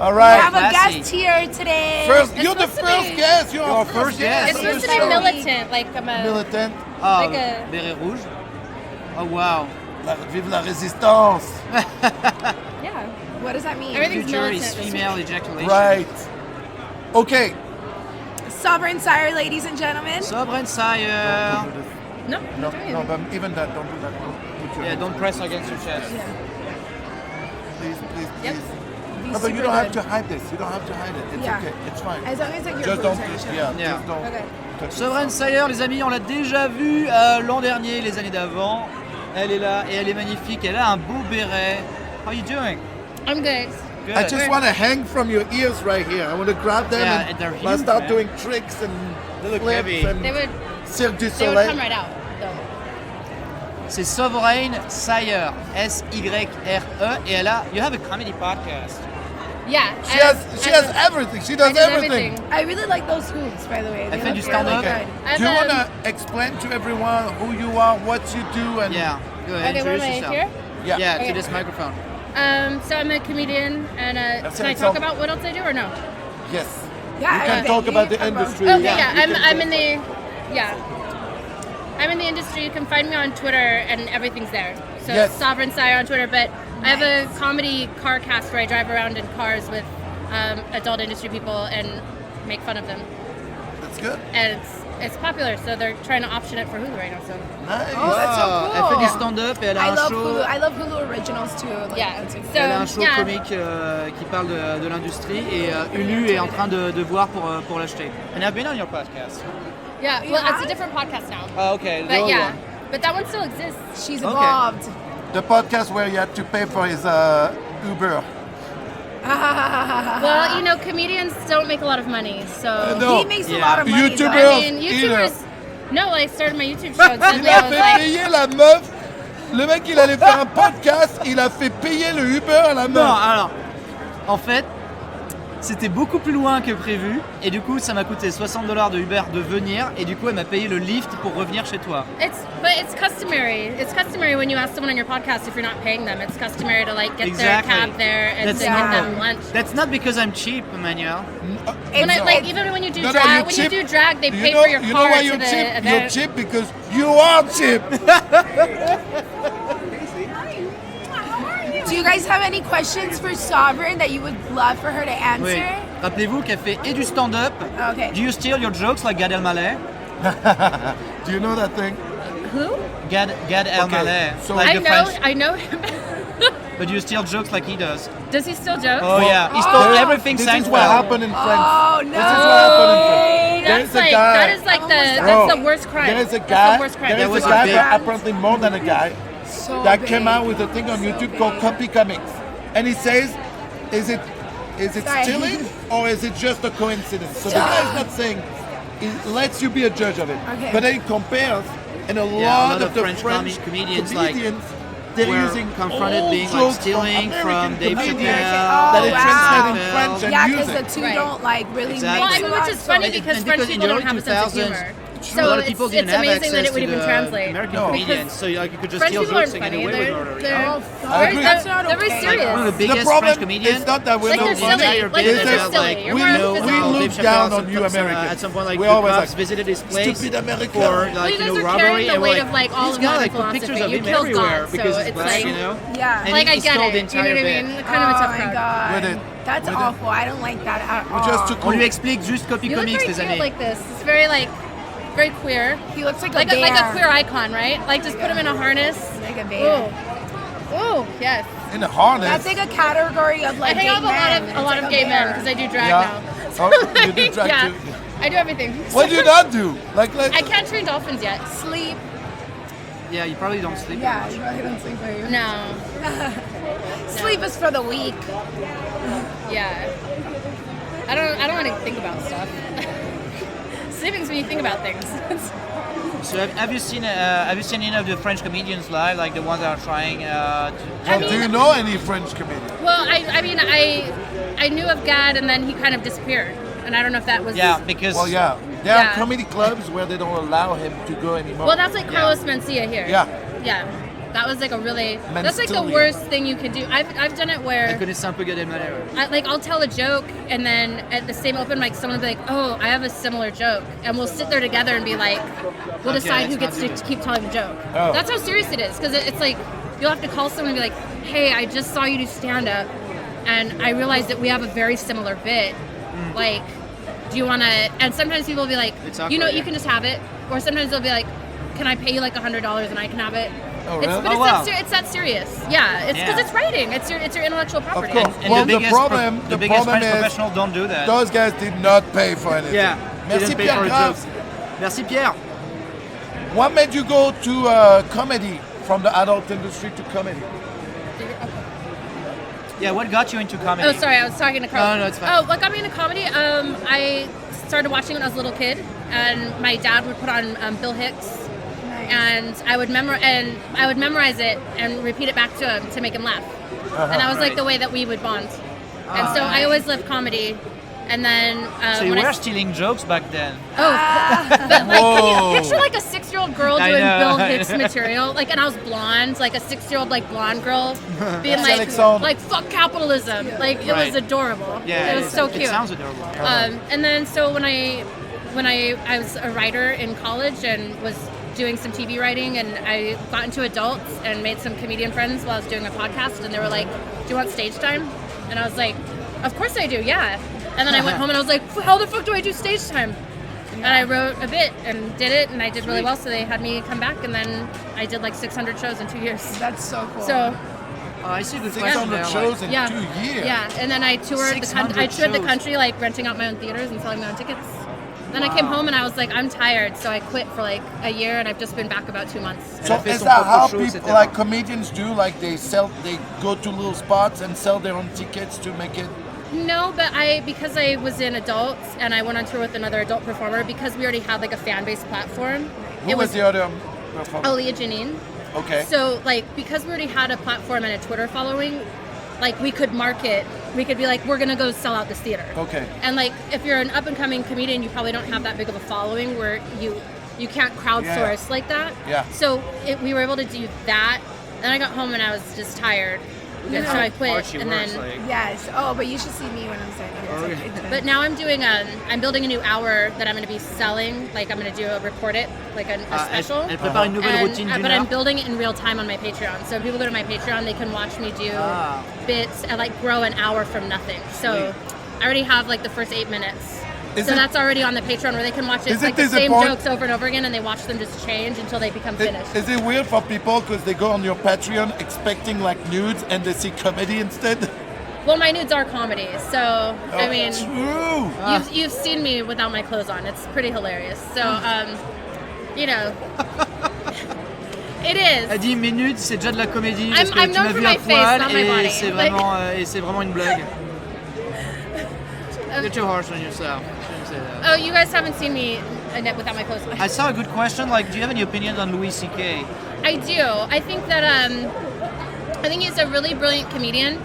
All right. We have a Classy. guest here today. You're the first guest. You're our first guest. It's supposed to be militant, like I'm a Militant. Ah, Like a- béret rouge. Oh wow. Vive la résistance. yeah. What does that mean? Everything's Future is militant. female ejaculation. Right. Okay. Sovereign Sire, ladies and gentlemen. Sovereign Syre. No. No, no, but even that, don't do that. Don't put your Yeah, don't press against your chest. Please, please, Yep. please. Be No, but you super don't have good. to hide this. You don't have to hide it. It's Yeah. okay. It's fine. As long as like your Just boobs don't. are showing. Yeah. Yeah. Just don't. Okay. touch it. Sovereign Syre, les amis, on l'a déjà vue l'an dernier, les années d'avant. Elle est là et elle est magnifique. Elle a un beau béret. How are you doing? I'm good. Good. I just want to hang from your ears right here. I want to grab them Yeah, and they're I'll huge, start man. doing tricks and They look flips heavy. and They would Cirque du they would come Soleil. right out though. C'est Sovereign Syre, S-Y-R-E, et elle a. You have a comedy podcast. Yeah. She has everything. She does I do everything. I really like those hoops, by the way. They Elle fait look du stand-up. really good. I've, Do you want to explain to everyone who you are, what you do, and Yeah, go ahead, Okay, where am introduce I yourself. here? yeah. Yeah, Okay. to this microphone. So I'm a comedian, and That's can I it, talk so- about what else I do or no? Yes. Yeah, You can okay. talk about the Come on. industry. Okay, You yeah, can I'm talk- in the I'm in the industry. You can find me on Twitter, and everything's there. So Yes. Sovereign Sire on Twitter. But I have a comedy car cast where I drive around in cars with adult industry people and make fun of them, That's good. and it's popular. So they're trying to option it for Hulu right now. So Nice. Oh, that's so Ah, cool. Elle fait du stand-up et elle a I un love show. Hulu. I love Hulu originals too. Like, yeah, that's so Elle a un show yeah, comique qui parle de l'industrie et Hulu est en train de voir pour l'acheter. And I've been on your podcast. yeah. You Well, have? it's a different podcast now. Oh, okay. the But old yeah, one. but that one still exists. She's Okay. evolved. The podcast where you had to pay for his Uber. Well, you know, comedians don't make a lot of money, so. No. He makes a Yeah. lot of money. YouTuber. though. I mean, YouTubers. No, I started my YouTube show. And suddenly Il I a was fait like, payer la meuf. Le mec, il allait faire un podcast. Il a fait payer le Uber à la Non, meuf. alors, en fait, c'était beaucoup plus loin que prévu et du coup, ça m'a coûté $60 de Uber de venir et du coup, elle m'a payé le lift pour revenir chez toi. but it's customary. It's customary when you ask someone on your podcast if you're not paying them. It's customary to like get Exactly. their cab there and That's to not- get them lunch. That's not because I'm cheap, Emmanuel. When I, No. like even when you do No, no, drag, you're when cheap. you do drag, they You pay know- for your you know car why to you're the cheap? event. You're cheap because you are cheap. Do you guys have any questions for Sovereign that you would love for her to answer? Oui. Rappelez-vous qu'elle fait et du stand-up. Okay. Do you steal your jokes like Gad Elmaleh? Do you know that thing? Who? Gad Elmaleh. so- like the French. I know him. But you steal jokes like he does. Does he still joke? Oh yeah, he stole There- everything This is Seinfeld. what happened in France. Oh no! This is what happened in France. That's There's a like guy. that is like Bro, that's the worst crime. There's a That's guy. the worst crime. There That is was a a guy, big- but apparently more than a guy, So that big. came out with a thing on YouTube called Copy Comics, and he says, "Is it Sorry. stealing or is it just a coincidence?" So the guy's not saying. It lets you be a judge of it, Okay. but then he compares, and a Yeah, lot a of the French comedians, comedians, they're were using confronted old being like jokes stealing from American Dave comedians Chappelle, that they wow. translate in Seinfeld. French and Yeah, use because the it. two Right. don't like really Exactly. Well, make I mean, a lot which is of funny sense. because And French because in people the don't have a sense of 2000s, humor. a lot of people didn't it's have amazing access that it would to even the translate. American No. comedians, so like you could just French steal people jokes aren't and get funny. away with murder. You know? I agree. That's not They're very okay. serious. One of the The biggest problem French comedians. is not that we're Like not they're funny. silly. Entire Like bit they're is just silly. like, You're we more look- physical. we look Dave down Chappelle on you sometimes, Americans. at some point, like We the always cops like, visited his place "Stupid Americans." for Well, like you you know guys are robbery, carrying the and we're weight like, of like all this of guy modern like put pictures philosophy. of You him killed everywhere God, because so he's it's black, like, you know. Yeah. And like he I get stole it. the You know what I entire mean? bit. Kind of a Oh tough my crowd. god. With it. That's With it. awful. I don't like that at all. We just took On lui explique juste Copy You look Comics very les cute années. like this. It's very like very queer. He looks like, Like a a, bear. like a queer icon, right? Like just put him in a harness. Like a bear. Ooh. Ooh, yes. In the harness. That's like a category of I like hang gay out with men. a lot of gay men because I do drag Yeah. now. Oh, you do drag yeah. too. I do everything. What do you not do? Like, I can't train dolphins yet. sleep. Yeah, you probably don't sleep. Yeah, you probably don't sleep very much. No. Sleep is for the weak. Yeah. I don't want to think about stuff. Sleeping's when you think about things. So have you seen any of the French comedians live, like the ones that are trying to? well, mean- do you know any French comedians? Well, I mean, I knew of Gad and then he kind of disappeared. And I don't know if that was... Yeah, because Well, yeah. There are Yeah. comedy clubs where they don't allow him to go anymore. Well, that's like Yeah. Carlos Mencia here. Yeah. Yeah. That was like a really, Men that's like the still worst thing you can do. I've done it where Elle connaissait un peu Gad Elmaleh. like I'll tell a joke and then at the same open mic someone will be like, oh, I have a similar joke, and we'll sit there together and be like, we'll decide who gets to keep telling the joke. Oh. That's how serious it is, because it's like you'll have to call someone and be like, hey, I just saw you do stand up and I realized that we have a very similar bit. Like, do you want to? And sometimes people will be like, awkward, you know, yeah. you can just have it, or sometimes they'll be like, can I pay you like $100 and I can have it? Oh, It's, really? but Oh, wow. it's that serious. Yeah, it's because Yeah. it's writing. It's your intellectual property. course. And Well, the the biggest, problem- the the biggest problem French is- professionals don't do that. Those guys did not pay for anything. Yeah. They Merci didn't pay Pierre for the Graves. jokes. Merci Pierre. What made you go to comedy from the adult industry to comedy? Yeah, what got you into comedy? Oh, sorry, I was talking to Carl. No, it's fine. Oh, what got me into comedy? I started watching when I was a little kid, and my dad would put on Bill Hicks, and I would memorize it and repeat it back to him to make him laugh. And that was like Right. the way that we would bond. And so I always loved comedy. And then So you when were I stealing jokes back then. but like, can Whoa. you picture like a 6-year-old girl I doing know, Bill I Hicks know. material? Like, and I was blonde, like a 6-year-old like blonde girl, being That's like, Alexandre. fuck capitalism. Like, it Right. was adorable. Yeah, it was so cute. It sounds adorable. And then so when I was a writer in college and was doing some TV writing, and I got into adults and made some comedian friends while I was doing a podcast, and they were like, do you want stage time? And I was like, of course I do, yeah. And then I went home and I was like, how the fuck do I do stage time? And I wrote a bit and did it, and I did really well, so they had me come back, and then I did like 600 shows in 2 years. That's so cool. So I see good question 600 there. shows in yeah, 2 years. yeah, and then I toured the 600 shows. country, like renting out my own theaters and selling my own tickets. Then I came home and I was like, I'm tired, so I quit for like a year, and I've just been back about 2 months. Elle So a fait is son that propre how show, people etc. like comedians do? Like they go to little spots and sell their own tickets to make it. No, but because I was in adults and I went on tour with another adult performer, because we already had like a fan base platform. Who was the other performer? Aaliyah Janine. Okay. So like, because we already had a platform and a Twitter following, like we could market. We could be like, we're gonna go sell out this theater. Okay. And like, if you're an up and coming comedian, you probably don't have that big of a following where you can't crowdsource like that. Yeah. So we were able to do that. Then I got home and I was just tired, and so I quit. Hard she And works, then, like. yes. Oh, but you should see me when I'm saying it. It's okay. but now I'm doing I'm building a new hour that I'm going to be selling. Like I'm going to record it, like a special. Elle prépare une nouvelle routine d'une But I'm heure. building it in real time on my Patreon. So if people go to my Patreon, they can watch me do bits and like grow an hour from nothing. So I already have like the first 8 minutes. Is So it- that's already on the Patreon where they can watch it. Is It's it like the same disappoint- jokes over and over again, and they watch them just change until they become finished. Is it weird for people because they go on your Patreon expecting like nudes and they see comedy instead? Well, my nudes are comedy, so I mean, True. you've seen me without my clothes on. It's pretty hilarious. So, you know, it is. Elle dit mes nudes c'est déjà de la comédie I'm- parce que I'm tu known m'as for vu à my face, poil not my body. et c'est vraiment une blague. You're too harsh on yourself. Shouldn't say that. Oh, you guys haven't seen me without my clothes on. I saw a good question. Like, do you have any opinion on Louis C.K.? I do. I think that I think he's a really brilliant comedian.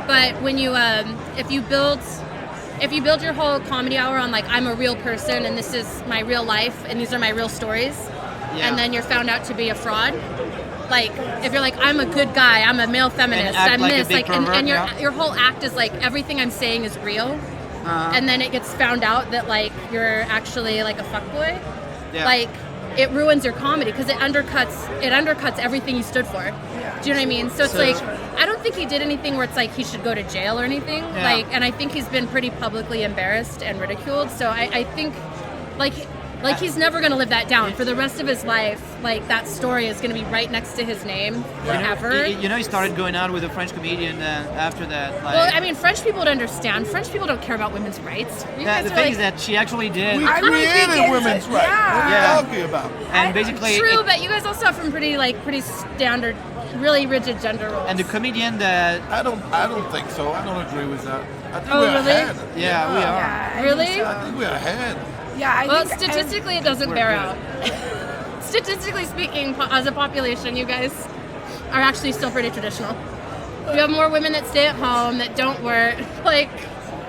But when you if you build your whole comedy hour on like I'm a real person and this is my real life and these are my real stories, Yeah. and then you're found out to be a fraud. Like if you're like I'm a good guy, I'm a male feminist, act I'm like a this, big like pervert, and yeah. your whole act is like everything I'm saying is real. And then it gets found out that like you're actually like a fuckboy. Yeah. Like it ruins your comedy because it undercuts everything you stood for. Do you know what I mean? So it's like I don't think he did anything where it's like he should go to jail or anything. Yeah. Like, and I think he's been pretty publicly embarrassed and ridiculed. So I think like he's never gonna live that down for the rest of his life. Like that story is gonna be right next to his name forever. You know, he started going out with a French comedian after that. Like, Well, I mean, French people would understand. French people don't care about women's rights. You the guys are thing like, is that she actually did, We I really think created it's- women's rights. What are Yeah. you talking about? and basically, true, it- but you guys also have some pretty standard, really rigid gender roles. and the comedian that, I don't think so. I don't agree with that. I think Oh, we're really? ahead. yeah, we are. Yeah, I Really? think so. I think we're ahead. Yeah, I Well, think statistically, it doesn't We're bear good. out. Statistically speaking, as a population, you guys are actually still pretty traditional. You have more women that stay at home, that don't work. Like,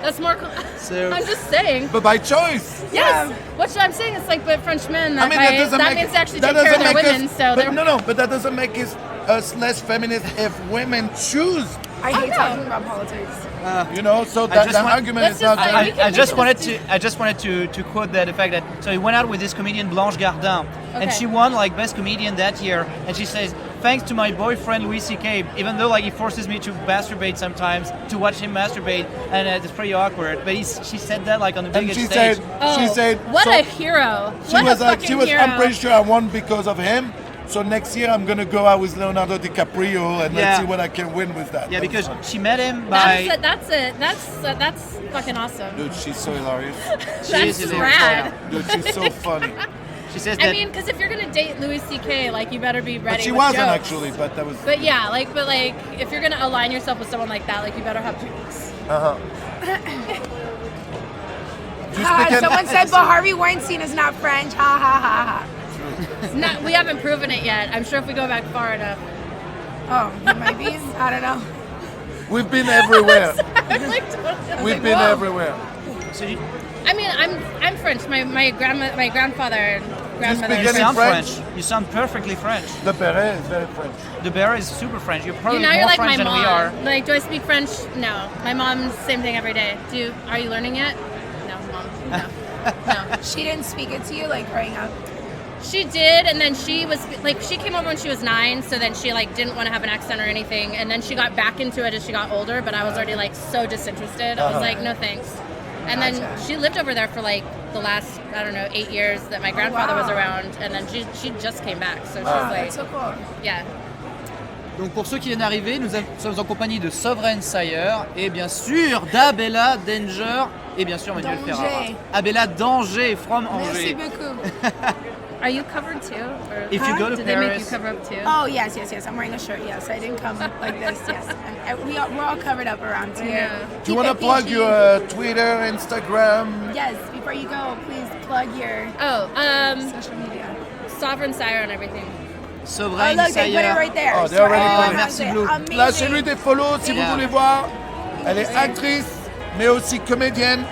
that's more. So- I'm just saying. But by choice. Yes. What I'm saying is like, but French men, I mean, that doesn't make means they actually that take care of doesn't their make women. us, So but they're no, but that doesn't make us us less feminist if women choose? I hate talking about politics. You know, so I that just want- argument Let's is not just- valid. I just wanted to quote the fact that so he went out with this comedian Blanche Gardin, and Okay. she won like best comedian that year, and she says, thanks to my boyfriend Louis C.K., even though like he forces me to masturbate sometimes, to watch him masturbate, and it's pretty awkward. But she said that like on the And biggest she stage. said, what so a hero! she What was a like, fucking hero. I'm pretty sure I won because of him. So next year I'm gonna go out with Leonardo DiCaprio and Yeah. let's see what I can win with that. Yeah, That was because fun. she met him by. That's fucking awesome. Dude, she's so hilarious. She is That's hilarious. rad. Dude, she's so funny. She says I that. mean, because if you're gonna date Louis C.K., like you better be ready. But she with wasn't jokes. actually, but that was. But yeah, but if you're gonna align yourself with someone like that, like you better have jokes. Do you speak any- Someone said, but Harvey Weinstein is not French. Ha ha ha ha. Not, we haven't proven it yet. I'm sure if we go back far enough. Oh, he might be. I don't know. We've been everywhere. Like, totally. We've been whoa. everywhere. So you, I mean, I'm French. My grandfather and grandmother. speak you any sound French? French. You sound perfectly French. The beret is very French. The bear is super French. You're probably Now more you're like French my than we are. mom. Like, do I speak French? No. My mom's same thing every day. Are you learning it? No, mom. No. No. She didn't speak it to you like growing up. She did, and then she came over when she was 9, so then she like didn't want to have an accent or anything, and then she got back into it as she got older, but I was already like so disinterested. I was like, no thanks. And then Gotcha. she lived over there for like the last, I don't know, 8 years that my grandfather was wow. around, and then she just came back, so she's Oh, like, that's so cool. yeah. Donc pour ceux qui viennent d'arriver, nous sommes en compagnie de SOVEREIGN SYRE et bien sûr d'Abella, Danger et bien sûr Manuel Danger. Ferrara. Abella Danger from Merci Angers. beaucoup. Are you covered too? Or If you go to did they make you Paris, cover up too? Oh, yes. I'm wearing a shirt. Yes, I didn't come like this. Yes. We're all covered up around here. Yeah. Do you want to plug your Twitter, Instagram? Yes, before you go, please plug your social media. Sovereign Syre on everything. Oh, SOVEREIGN look, they put it SYRE. right there. Oh, they already everyone put it. has Merci, Blue. Amazing. Lâchez-lui des follow si vous Yeah. voulez voir. Elle est actrice, mais aussi comédienne.